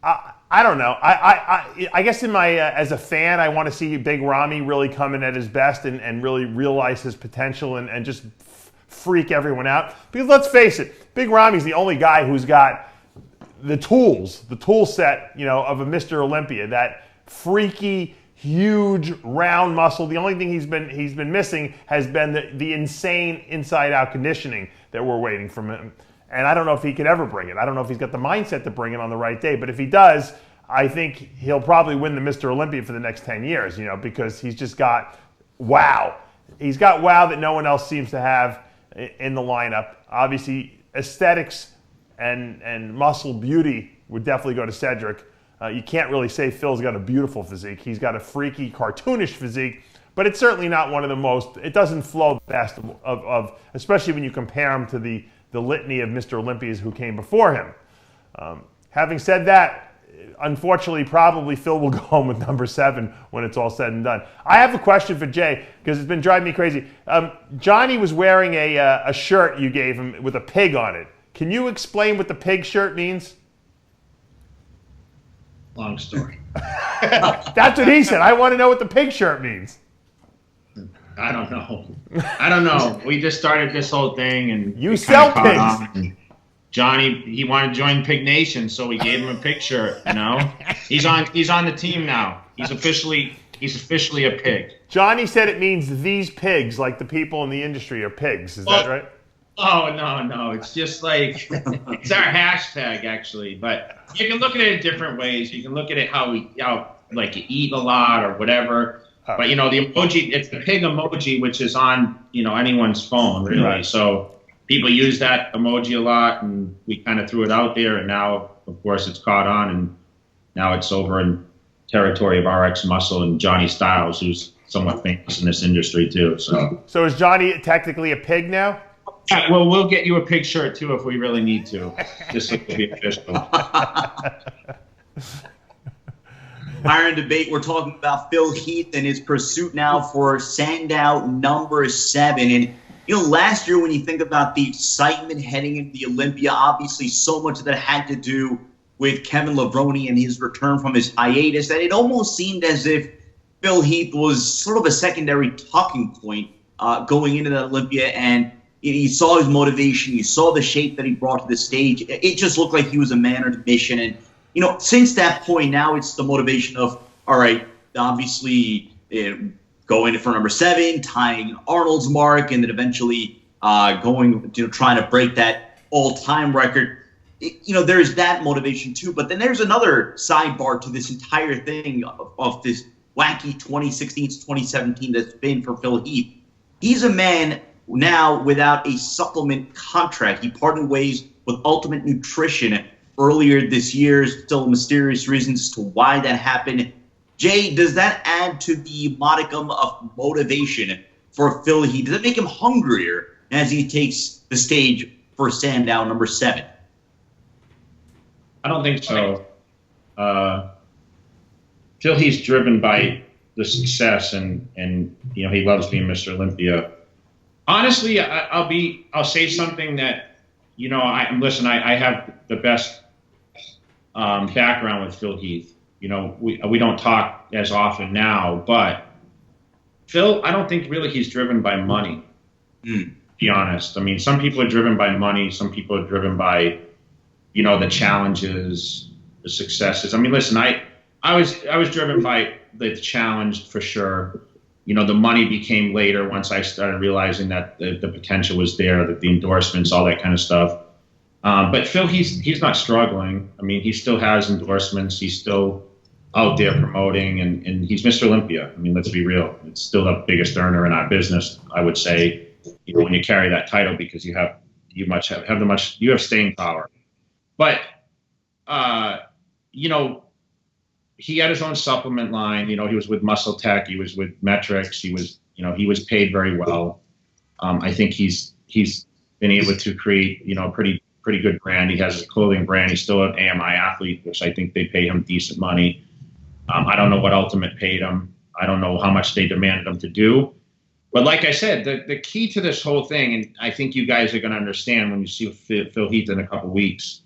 I don't know. I guess in my as a fan, I want to see Big Ramy really come in at his best and really realize his potential and just freak everyone out. Because let's face it, Big Ramy's the only guy who's got the tool set, of a Mr. Olympia, that freaky, huge, round muscle. The only thing he's been missing has been the insane inside-out conditioning that we're waiting from him. And I don't know if he could ever bring it. I don't know if he's got the mindset to bring it on the right day. But if he does, I think he'll probably win the Mr. Olympia for the next 10 years, because he's just got wow. He's got wow that no one else seems to have in the lineup. Obviously, aesthetics and muscle beauty would definitely go to Cedric. You can't really say Phil's got a beautiful physique. He's got a freaky, cartoonish physique, but it's certainly not one of the most, it doesn't flow the best of especially when you compare him to the litany of Mr. Olympias who came before him. Having said that, unfortunately, probably Phil will go home with number 7 when it's all said and done. I have a question for Jay, because it's been driving me crazy. Johnny was wearing a shirt you gave him with a pig on it. Can you explain what the pig shirt means? Long story. That's what he said. I want to know what the pig shirt means. I don't know. We just started this whole thing, and you sell pigs. Johnny, he wanted to join Pig Nation, so we gave him a pig shirt. You know, he's on the team now. He's officially a pig. Johnny said it means these pigs, like the people in the industry are pigs. Is that right? Oh, no. It's just like, it's our hashtag, actually. But you can look at it in different ways. You can look at it how like you eat a lot or whatever. Oh. But, the emoji, it's the pig emoji, which is on, anyone's phone, really. Right. So people use that emoji a lot, and we kind of threw it out there. And now, of course, it's caught on. And now it's over in territory of RXMuscle and Johnny Styles, who's somewhat famous in this industry, too. So is Johnny technically a pig now? Yeah, well, we'll get you a pig shirt, too, if we really need to, just so it can be official. Iron Debate, we're talking about Phil Heath and his pursuit now for Sandow number 7. And, last year when you think about the excitement heading into the Olympia, obviously so much of that had to do with Kevin Levrone and his return from his hiatus, that it almost seemed as if Phil Heath was sort of a secondary talking point going into that Olympia, and you saw his motivation. You saw the shape that he brought to the stage. It just looked like he was a man on a mission. And, since that point, now it's the motivation of, all right, obviously going for number 7, tying Arnold's mark, and then eventually going, trying to break that all-time record. There's that motivation too. But then there's another sidebar to this entire thing of this wacky 2016 to 2017 that's been for Phil Heath. He's a man now without a supplement contract. He parted ways with Ultimate Nutrition earlier this year. Still mysterious reasons as to why that happened. Jay, does that add to the modicum of motivation for Phil Heath? Does it make him hungrier as he takes the stage for Sandow number 7? I don't think so. Phil Heath's driven by the success, and he loves being Mr. Olympia. Honestly, I'll say something that, I have the best background with Phil Heath. We don't talk as often now, but Phil, I don't think really he's driven by money, to be honest. I mean, some people are driven by money. Some people are driven by, the challenges, the successes. I mean, listen, I was driven by the challenge for sure. The money became later once I started realizing that the potential was there, that the endorsements, all that kind of stuff. But Phil, he's not struggling. I mean, he still has endorsements. He's still out there promoting, and he's Mr. Olympia. I mean, let's be real. It's still the biggest earner in our business, I would say, when you carry that title, because you have staying power. But, he had his own supplement line. He was with Muscle Tech. He was with Metrics. He was paid very well. I think he's been able to create, a pretty good brand. He has a clothing brand. He's still an AMI athlete, which I think they pay him decent money. I don't know what Ultimate paid him. I don't know how much they demanded him to do. But like I said, the key to this whole thing, and I think you guys are going to understand when you see Phil Heath in a couple weeks,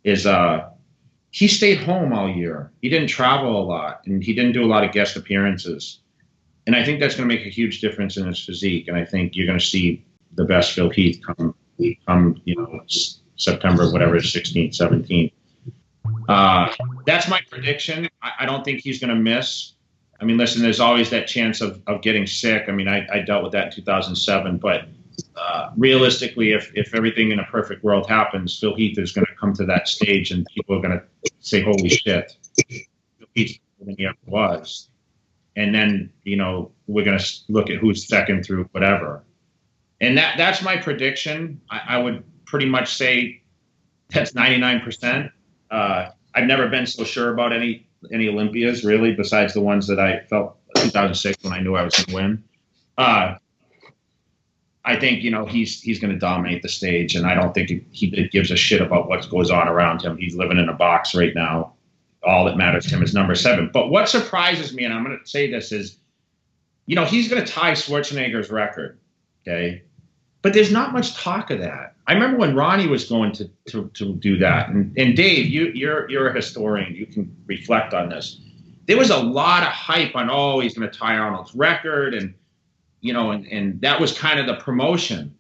is he stayed home all year. He didn't travel a lot, and he didn't do a lot of guest appearances. And I think that's going to make a huge difference in his physique. And I think you're going to see the best Phil Heath come September, whatever, 16th, 17th. That's my prediction. I don't think he's going to miss. I mean, listen, there's always that chance of getting sick. I mean, I dealt with that in 2007. But realistically, if everything in a perfect world happens, Phil Heath is going to come to that stage and people are going to say, holy shit, Phil Heath's better than he ever was. And then, we're going to look at who's second through whatever. And that's my prediction. I would pretty much say that's 99%. I've never been so sure about any Olympias, really, besides the ones that I felt 2006 when I knew I was going to win. I think, he's going to dominate the stage, and I don't think he gives a shit about what goes on around him. He's living in a box right now. All that matters to him is number 7. But what surprises me, and I'm going to say this, is, he's going to tie Schwarzenegger's record, okay? But there's not much talk of that. I remember when Ramy was going to do that, and Dave, you're a historian. You can reflect on this. there was a lot of hype on, oh, he's going to tie Arnold's record, and and that was kind of the promotion.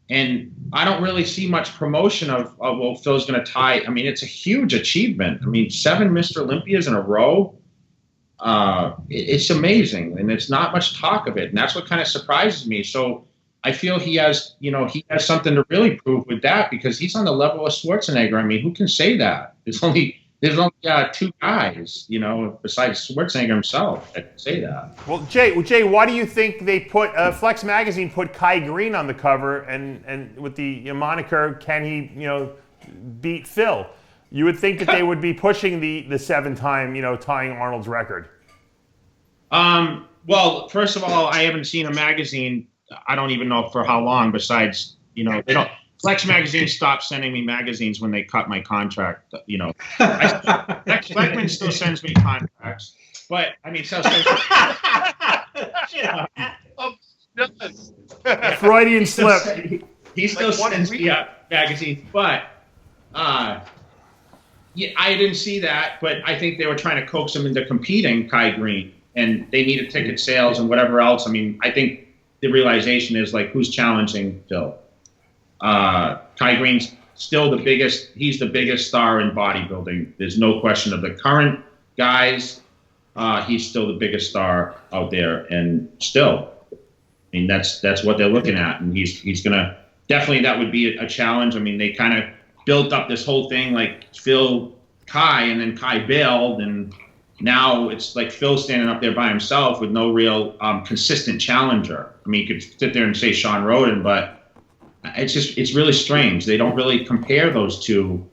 And I don't really see much promotion of well, Phil's going to tie. I mean, it's a huge achievement. I mean, 7 Mr. Olympias in a row. It's amazing, and there's not much talk of it, and that's what kind of surprises me. So I feel he has something to really prove with that, because he's on the level of Schwarzenegger. I mean, who can say that? There's only 2 guys, besides Schwarzenegger himself, that can say that. Well, Jay, why do you think they put Flex Magazine put Kai Green on the cover and with the moniker, can he beat Phil? You would think that they would be pushing the 7-time tying Arnold's record. Well, first of all, I haven't seen a magazine. I don't even know for how long. Besides, they don't. Flex Magazine stopped sending me magazines when they cut my contract. Fleckman still sends me contracts, but I mean, Freudian slip. He still sends me magazines, but yeah, I didn't see that. But I think they were trying to coax him into competing, Kai Green, and they needed ticket sales and whatever else. I mean, I think the realization is like, who's challenging Phil? Kai Green's still the biggest. He's the biggest star in bodybuilding. There's no question of the current guys. He's still the biggest star out there, and still, I mean, that's what they're looking at, and he's gonna definitely, that would be a challenge. I mean, they kind of built up this whole thing like Phil, Kai, and then Kai bailed, and now it's like Phil standing up there by himself with no real consistent challenger. I mean, you could sit there and say Sean Roden, but it's really strange. They don't really compare those two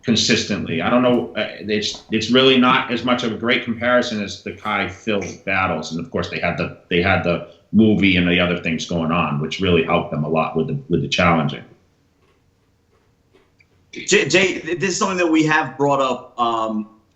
consistently. I don't know. It's really not as much of a great comparison as the Kai Phil battles, and of course they had the movie and the other things going on, which really helped them a lot with the challenging. Jay, this is something that we have brought up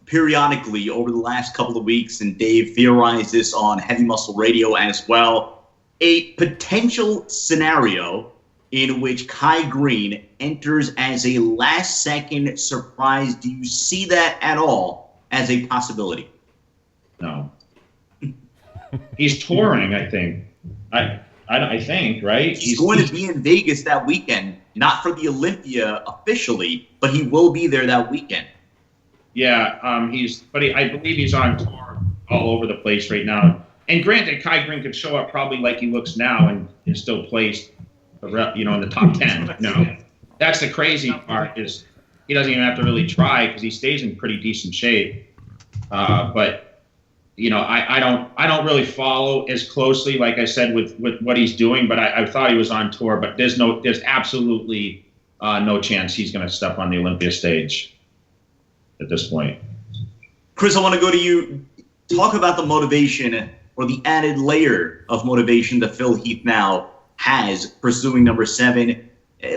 periodically over the last couple of weeks, and Dave theorized this on Heavy Muscle Radio as well. A potential scenario in which Kai Green enters as a last-second surprise. Do you see that at all as a possibility? No. He's touring, I think. I think, right? He's going to be in Vegas that weekend, not for the Olympia officially, but he will be there that weekend. Yeah, I believe he's on tour all over the place right now. And granted, Kai Green could show up probably like he looks now and is still placed, in the top 10. No, that's the crazy part, is he doesn't even have to really try because he stays in pretty decent shape. But I don't really follow as closely, like I said, with what he's doing. But I thought he was on tour. But there's absolutely no chance he's going to step on the Olympia stage at this point. Chris, I want to go to you. Talk about the motivation or the added layer of motivation that Phil Heath now has pursuing number 7,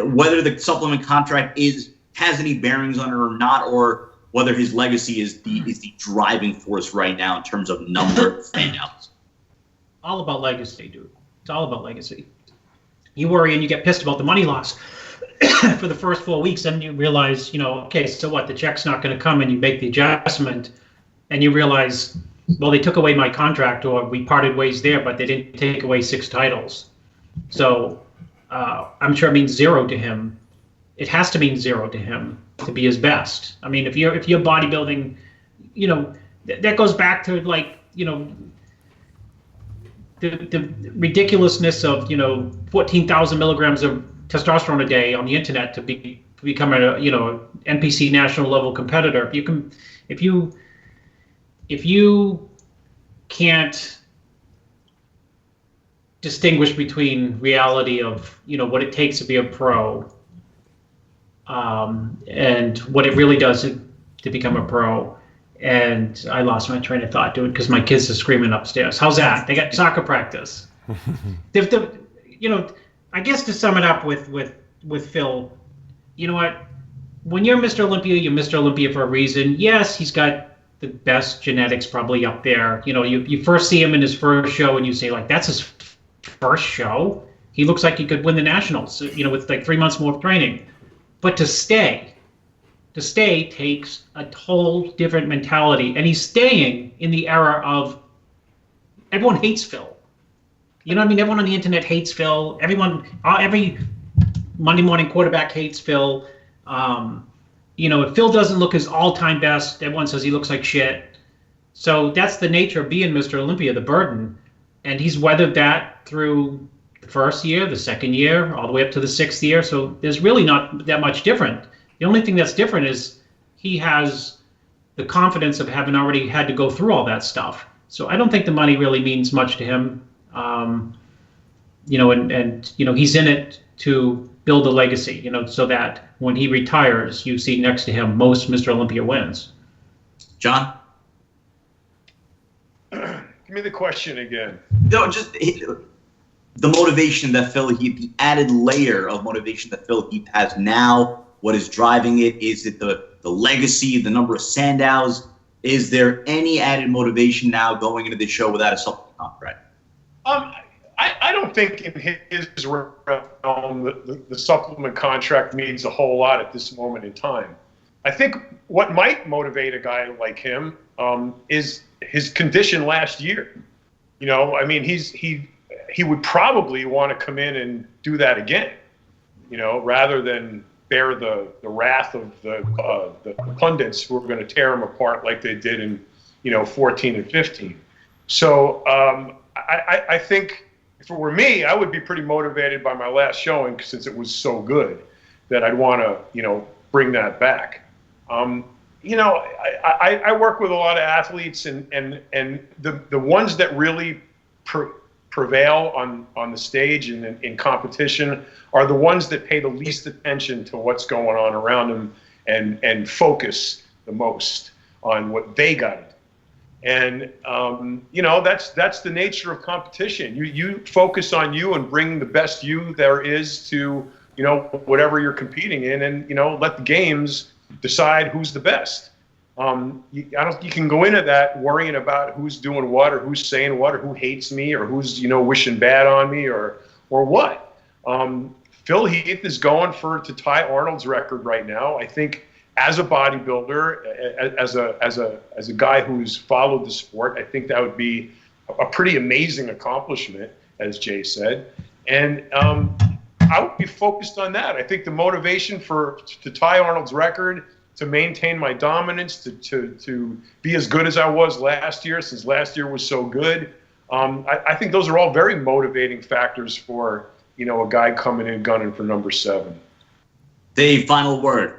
whether the supplement contract has any bearings on it or not, or whether his legacy is the driving force right now in terms of number of standouts. All about legacy, dude. It's all about legacy. You worry and you get pissed about the money loss for the first 4 weeks, and you realize, okay, so what? The check's not going to come, and you make the adjustment, and you realize, well, they took away my contract, or we parted ways there, but they didn't take away 6 titles. So I'm sure it means 0 to him. It has to mean 0 to him to be his best. I mean, if you're bodybuilding, that goes back to the ridiculousness of 14,000 milligrams of testosterone a day on the internet to become a NPC national level competitor. If you can't distinguish between reality of what it takes to be a pro and what it really does to become a pro. And I lost my train of thought, dude, because my kids are screaming upstairs. How's that? They got soccer practice. I guess to sum it up with Phil, you know what? When you're Mr. Olympia, you're Mr. Olympia for a reason. Yes, he's got the best genetics probably up there. You first see him in his first show and you say, like, that's his first show. He looks like he could win the nationals, with like 3 months more of training. But to stay to stay takes a whole different mentality, and he's staying in the era of everyone hates Phil. You know what I mean? Everyone on the internet hates Phil. Every Monday morning quarterback hates Phil. If Phil doesn't look his all-time best, everyone says he looks like shit. So that's the nature of being Mr. Olympia, the burden. And he's weathered that through the first year, the second year, all the way up to the sixth year. So there's really not that much different. The only thing that's different is he has the confidence of having already had to go through all that stuff. So I don't think the money really means much to him. He's in it to build a legacy, so that when he retires, you see next to him most Mr. Olympia wins. John? Give me the question again. No, just the motivation that Phil Heath, the added layer of motivation that Phil Heath has now. What is driving it? Is it the legacy, the number of Sandows? Is there any added motivation now going into the show without a supplement contract? I don't think in his realm the supplement contract means a whole lot at this moment in time. I think what might motivate a guy like him is his condition last year. He would probably want to come in and do that again, rather than bear the wrath of the pundits who are going to tear him apart like they did in 14 and 15. So I think if it were me, I would be pretty motivated by my last showing since it was so good that I'd want to bring that back. I work with a lot of athletes, and the ones that really prevail on the stage and in competition are the ones that pay the least attention to what's going on around them and focus the most on what they got to do. And that's the nature of competition. You focus on you and bring the best you there is to whatever you're competing in, and let the games decide who's the best. You can go into that worrying about who's doing what, or who's saying what, or who hates me, or who's wishing bad on me, or what. Phil Heath is going to tie Arnold's record right now. I think as a bodybuilder, as a guy who's followed the sport, I think that would be a pretty amazing accomplishment, as Jay said. And I would be focused on that. I think the motivation to tie Arnold's record, to maintain my dominance, to be as good as I was last year, since last year was so good. I think those are all very motivating factors for a guy coming in gunning for number 7. Dave, final word.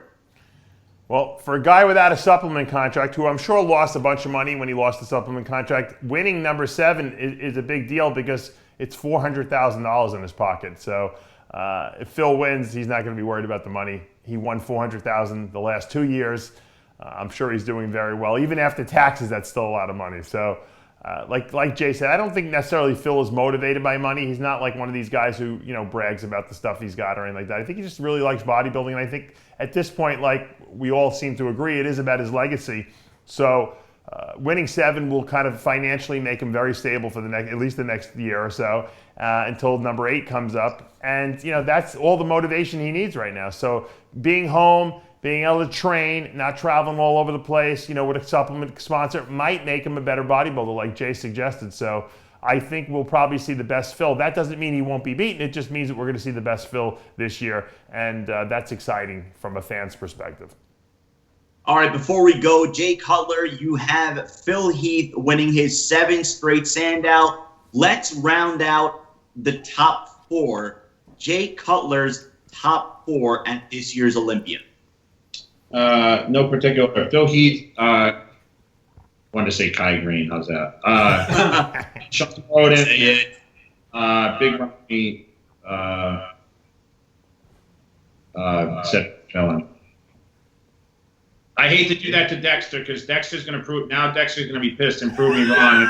Well, for a guy without a supplement contract, who I'm sure lost a bunch of money when he lost the supplement contract, winning number 7 is a big deal because it's $400,000 in his pocket. So if Phil wins, he's not going to be worried about the money. He won $400,000 the last 2 years. I'm sure he's doing very well. Even after taxes, that's still a lot of money. So like Jay said, I don't think necessarily Phil is motivated by money. He's not like one of these guys who brags about the stuff he's got or anything like that. I think he just really likes bodybuilding, and I think at this point, like we all seem to agree, it is about his legacy. So winning 7 will kind of financially make him very stable for at least the next year or so, until number 8 comes up, and that's all the motivation he needs right now. So being home, being able to train, not traveling all over the place, with a supplement sponsor might make him a better bodybuilder, like Jay suggested. So I think we'll probably see the best Phil. That doesn't mean he won't be beaten. It just means that we're going to see the best Phil this year, and that's exciting from a fan's perspective. All right, before we go, Jay Cutler, you have Phil Heath winning his 7th straight Sandow. Let's round out the top 4. Jay Cutler's top 4 at this year's Olympia. No particular. Phil Heath, wanted to say Kai Green. How's that? Sean Roden, Big Ramy, Felon. I hate to do that to Dexter because Dexter's going to be pissed and prove me wrong.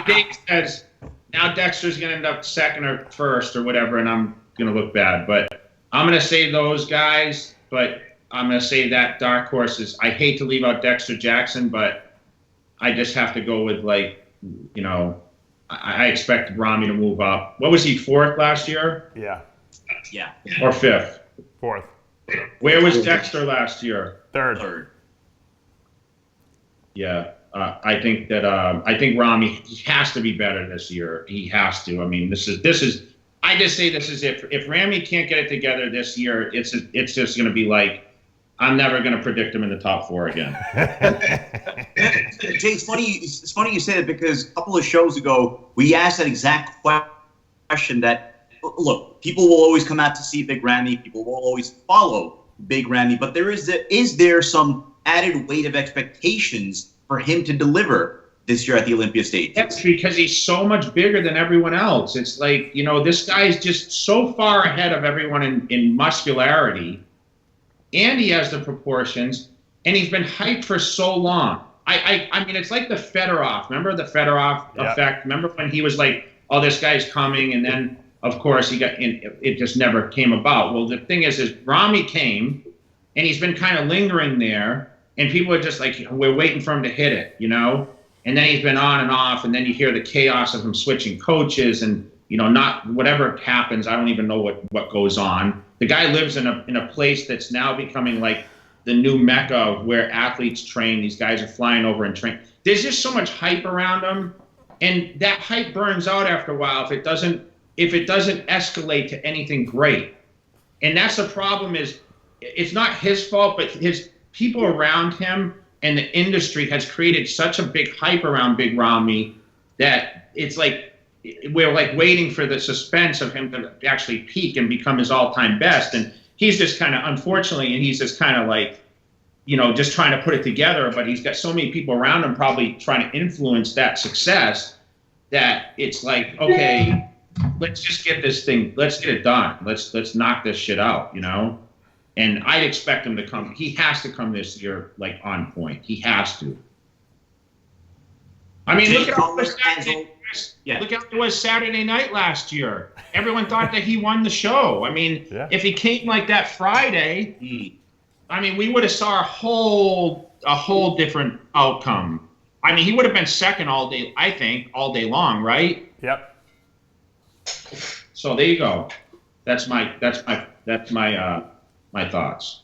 Dave says now Dexter's going to end up 2nd or 1st or whatever, and I'm going to look bad. But I'm going to say those guys, but I'm going to say that dark horses. I hate to leave out Dexter Jackson, but I just have to go with I expect Ramy to move up. What was he, 4th last year? Yeah. Yeah. Or 5th? 4th. Where was Dexter last year? Third. Yeah, I think Ramy, he has to be better this year. He has to. I mean, this is. I just say this is if Ramy can't get it together this year, it's just going to be like, I'm never going to predict him in the top 4 again. Jay, it's funny you say that, because a couple of shows ago we asked that exact question. That, look, people will always come out to see Big Ramy. People will always follow Big Ramy, but is there some added weight of expectations for him to deliver this year at the Olympia stage? That's because he's so much bigger than everyone else. It's like, this guy is just so far ahead of everyone in muscularity, and he has the proportions, and he's been hyped for so long. I mean, it's like the Fedorov. Remember the Fedorov effect? Remember when he was like, oh, this guy's coming, and then, of course, it just never came about. Well, the thing is Ramy came, and he's been kind of lingering there, and people are just like, we're waiting for him to hit it, And then he's been on and off, and then you hear the chaos of him switching coaches, and not whatever happens. I don't even know what goes on. The guy lives in a place that's now becoming like the new mecca of where athletes train. These guys are flying over and train. There's just so much hype around him, and that hype burns out after a while if it doesn't escalate to anything great. And that's the problem. Is it's not his fault, but his people around him and the industry has created such a big hype around Big Ramy that it's like we're like waiting for the suspense of him to actually peak and become his all-time best. And he's just kind of, unfortunately, and he's just kind of like, just trying to put it together. But he's got so many people around him probably trying to influence that success that it's like, okay, let's just get this thing, let's get it done. Let's knock this shit out, And I'd expect him to come. He has to come this year, like, on point. He has to. I mean, look how it was Saturday night last year. Everyone thought that he won the show. I mean, if he came like that Friday, I mean, we would have saw a whole different outcome. I mean, he would have been second all day, I think, all day long, right? Yep. So there you go. That's my thoughts.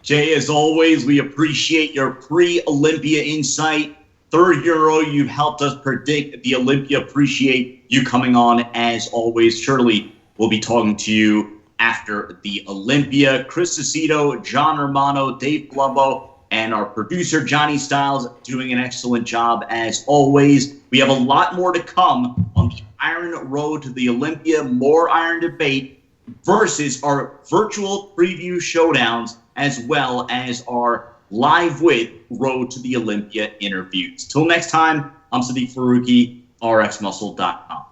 Jay, as always, we appreciate your pre-Olympia insight. Third year in a row, you've helped us predict the Olympia. Appreciate you coming on as always. Surely we'll be talking to you after the Olympia. Chris Aceto, John Romano, Dave Palumbo, and our producer, Johnny Styles, doing an excellent job as always. We have a lot more to come on the Iron Road to the Olympia, more Iron debate, versus our virtual preview showdowns, as well as our live with Road to the Olympia interviews. Till next time, I'm Sadiq Faruqi, RXMuscle.com.